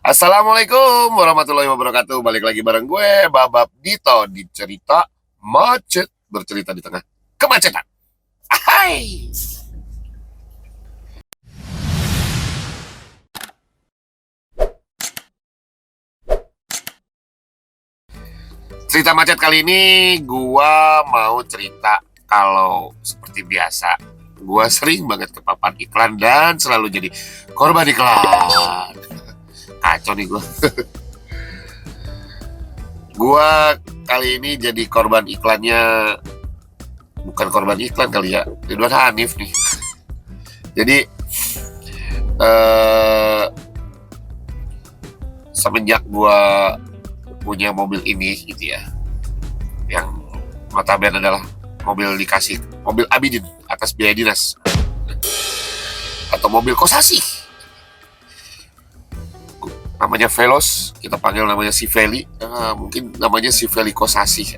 Assalamualaikum warahmatullahi wabarakatuh. Balik lagi bareng gue, Babab Dito, di cerita macet. Bercerita di tengah kemacetan. Hai. Cerita macet kali ini gua mau cerita kalau seperti biasa. Gua sering banget kepapan iklan dan selalu jadi korban iklan. Kacau nih gua. Gua kali ini jadi korban iklannya, bukan korban iklan kali ya, Ridwan Hanif nih. Jadi eh semenjak gua punya mobil ini gitu ya, yang notabene adalah mobil dikasih, mobil Abidin atas biaya dinas, atau mobil Kosasi, namanya Velos, kita panggil namanya si Feli, mungkin namanya si Feli Kosasi.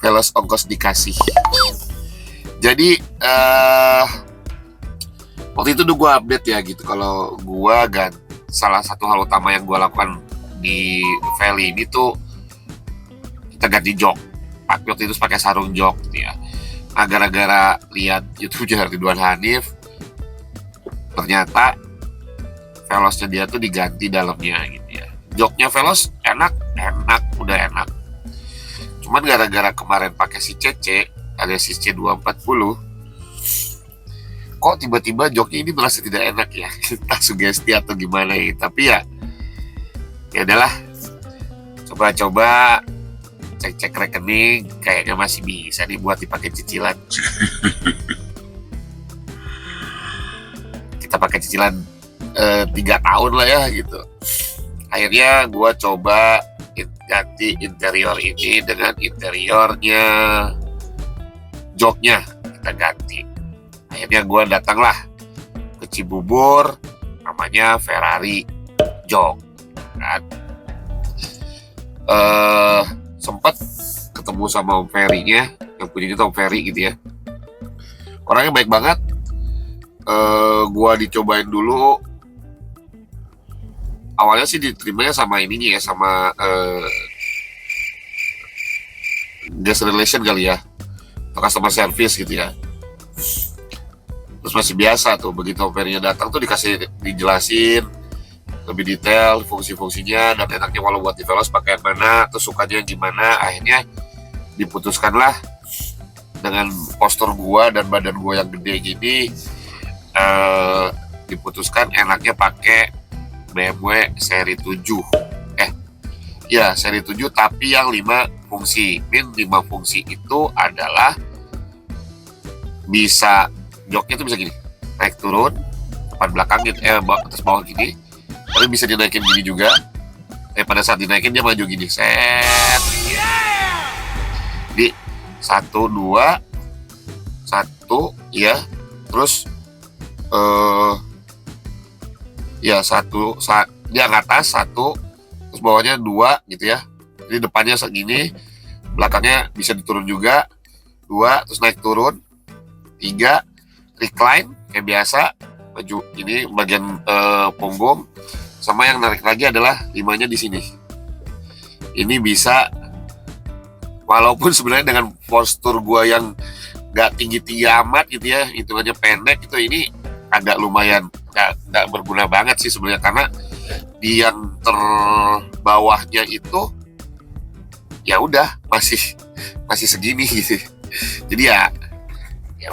Velos ongkos dikasih. Jadi waktu itu tuh gue update ya gitu, kalau gue salah satu hal utama yang gue lakukan di Feli ini tuh kita ganti jok. Waktu itu pakai sarung jok gitu ya. Nah, gara-gara lihat YouTube-nya Ridwan Hanif, ternyata Velosnya dia tuh diganti dalamnya gitu ya. Joknya Velos enak, udah enak. Cuman gara-gara kemarin pakai si CC alias si C240, kok tiba-tiba joknya ini merasa tidak enak ya. Entah sugesti atau gimana ya. Tapi ya adalah, coba-coba cek-cek rekening, kayaknya masih bisa nih buat dipakai cicilan. Kita pakai cicilan 3 tahun lah ya gitu. Akhirnya gue coba ganti interior ini dengan interiornya joknya kita ganti. Akhirnya gue datanglah ke Cibubur, namanya Ferrari jok kan. Sempat ketemu sama Om Ferry-nya, yang punya itu Om Ferry gitu ya, orangnya baik banget. Gua dicobain dulu, awalnya sih diterimanya sama ininya ya, sama guest relation kali ya, atau customer service gitu ya. Terus masih biasa tuh, begitu Om Ferry-nya datang tuh dijelasin lebih detail fungsi-fungsinya dan enaknya walau buat di Velos pakai yang mana, terus sukanya gimana. Akhirnya diputuskanlah, dengan postur gua dan badan gua yang gede gini, diputuskan enaknya pakai BMW seri 7. Seri 7 tapi yang 5 fungsi. 5 fungsi itu adalah bisa, joknya tuh bisa gini, naik turun, depan belakang gitu, atas bawah gini. Tapi bisa dinaikin gini juga. Pada saat dinaikin dia maju gini, set. Di 1, 2, 1 ya. Terus dia ke atas 1, terus bawahnya 2 gitu ya. Jadi depannya segini, belakangnya bisa diturun juga 2, terus naik turun 3, recline kayak biasa, maju ini bagian punggung. Sama yang narik lagi adalah 5-nya di sini. Ini bisa, walaupun sebenarnya dengan postur gua yang gak tinggi-tinggi amat gitu ya, hitungannya pendek gitu, ini agak lumayan gak berguna banget sih sebenarnya, karena di yang terbawahnya itu ya udah masih segini gitu. Jadi ya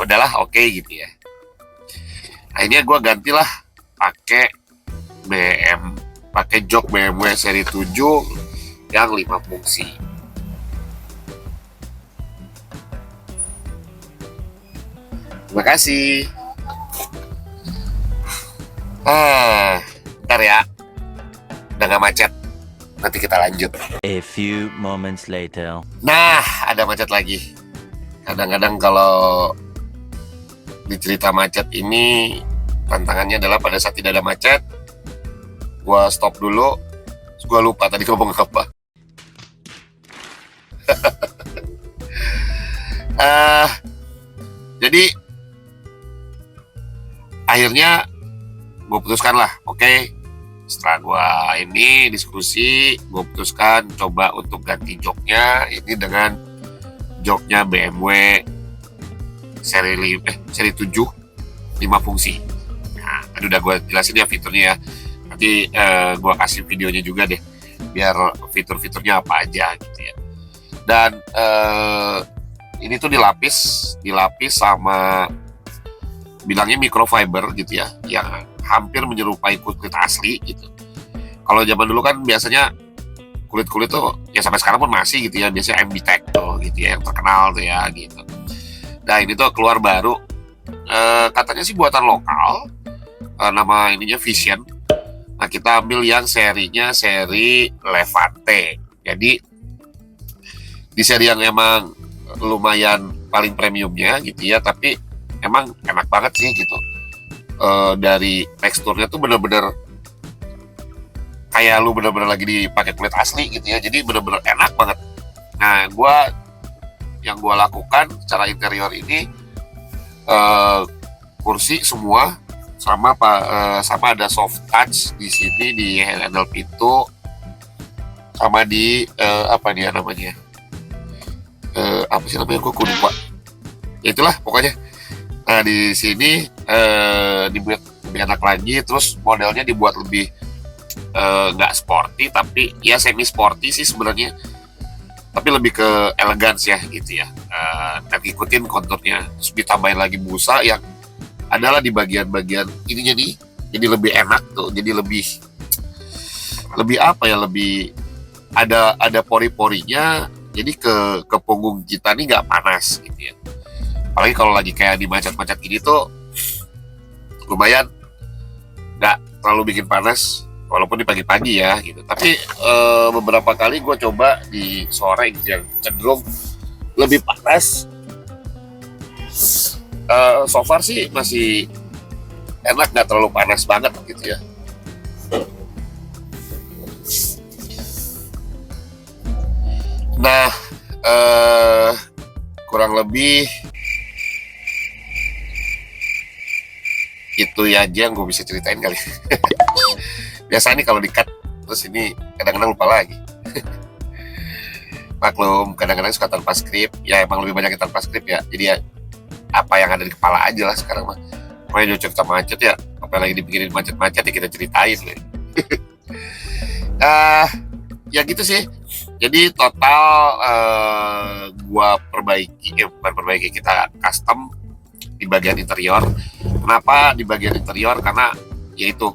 udahlah, oke gitu ya. Akhirnya gua gantilah pakai jok BMW seri 7 yang 5 fungsi. Terima kasih. Ntar ya, udah gak macet, nanti kita lanjut. A few moments later. Nah, ada macet lagi. Kadang-kadang kalau di cerita macet ini, tantangannya adalah pada saat tidak ada macet, gua stop dulu, gua lupa tadi ngomong apa. Jadi akhirnya gue putuskan lah, oke, Setelah gue ini diskusi, gue putuskan coba untuk ganti joknya ini dengan joknya BMW seri 7 5 fungsi. Nah, tadi udah gue jelasin ya fiturnya ya. Nanti gue kasih videonya juga deh, biar fitur-fiturnya apa aja gitu ya. Dan ini tuh dilapis sama bilangnya microfiber gitu ya, yang hampir menyerupai kulit asli gitu. Kalau zaman dulu kan biasanya kulit tuh ya sampai sekarang pun masih gitu ya, biasanya MB-Tech tuh gitu ya yang terkenal tuh ya gitu. Nah ini tuh keluar baru, katanya sih buatan lokal, nama ininya Vision. Nah kita ambil yang serinya seri Levante. Jadi di seri yang emang lumayan paling premiumnya gitu ya, tapi emang enak banget sih gitu. Dari teksturnya tuh bener-bener kayak lu bener-bener lagi dipakai kulit asli gitu ya, jadi bener-bener enak banget. Nah yang gue lakukan secara interior ini, kursi semua sama ada soft touch di sini di handle pintu, sama di apa dia namanya, apa sih namanya, gue lupa. Ya itulah pokoknya. Nah di sini dibuat lebih enak lagi, terus modelnya dibuat lebih nggak sporty tapi ya semi sporty sih sebenarnya, tapi lebih ke elegance ya gitu ya. Dan ikutin konturnya, terus ditambahin lagi busa yang adalah di bagian-bagian ininya nih, jadi lebih enak tuh, jadi lebih apa ya, lebih ada pori-porinya, jadi ke punggung kita nih nggak panas gitu ya. Apalagi kalau lagi kayak di macet-macet gini tuh lumayan nggak terlalu bikin panas, walaupun di pagi-pagi ya gitu. Tapi beberapa kali gue coba di sore gitu yang cenderung lebih panas. So far sih masih enak, nggak terlalu panas banget gitu ya. Nah kurang lebih itu ya aja yang gue bisa ceritain kali. Biasa nih kalau di-cut terus ini kadang-kadang lupa lagi. Maklum kadang-kadang suka tanpa skrip, ya emang lebih banyak tanpa skrip ya, jadi ya apa yang ada di kepala aja lah sekarang mah. Pokoknya cerita macet ya, apa yang lagi dipikirin macet-macet ya kita ceritain lah. Ya gitu sih. Jadi total gua kita custom di bagian interior. Kenapa di bagian interior? Karena yaitu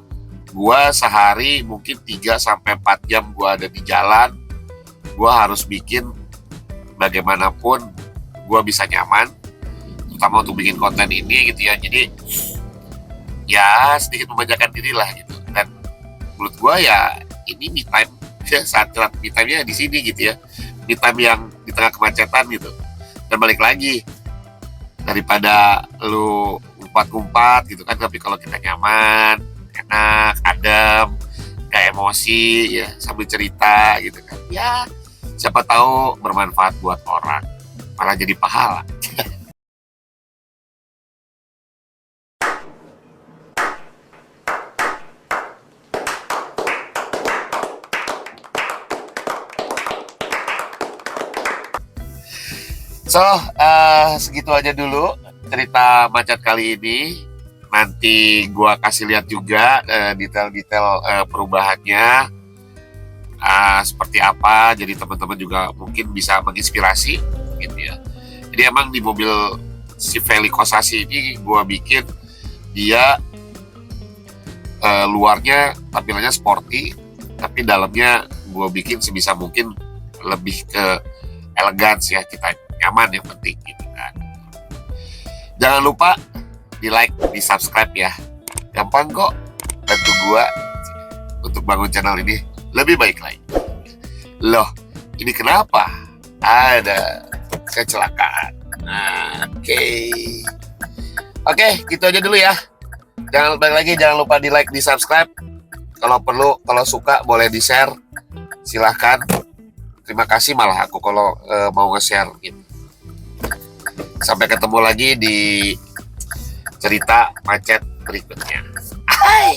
gua sehari mungkin 3-4 jam gua ada di jalan, gua harus bikin bagaimanapun gua bisa nyaman, terutama untuk bikin konten ini gitu ya. Jadi ya sedikit memanjakan diri lah gitu. Dan menurut gua ya ini me time ya, saat me time-nya di sini gitu ya, me time yang di tengah kemacetan gitu. Dan balik lagi, daripada lu kumpat gitu kan, tapi kalau kita nyaman, enak, adem, gak emosi ya, sambil cerita gitu kan, ya siapa tahu bermanfaat buat orang, malah jadi pahala. So, segitu aja dulu cerita macet kali ini. Nanti gua kasih lihat juga detail-detail perubahannya seperti apa. Jadi teman-teman juga mungkin bisa menginspirasi gitu ya. Jadi emang di mobil si Velie Kosasi ini gua bikin dia luarnya tampilannya sporty, tapi dalamnya gua bikin sebisa mungkin lebih ke elegance ya, kita nyaman yang penting gitu kan. Jangan lupa di like, di subscribe ya, gampang kok, bantu gua untuk bangun channel ini lebih baik lagi. Loh, ini kenapa ada kecelakaan? Oke, gitu aja dulu ya. Jangan lupa di like, di subscribe. Kalau perlu, kalau suka boleh di share, silahkan. Terima kasih malah aku kalau mau nge-share gitu. Sampai ketemu lagi di cerita macet berikutnya. Hai.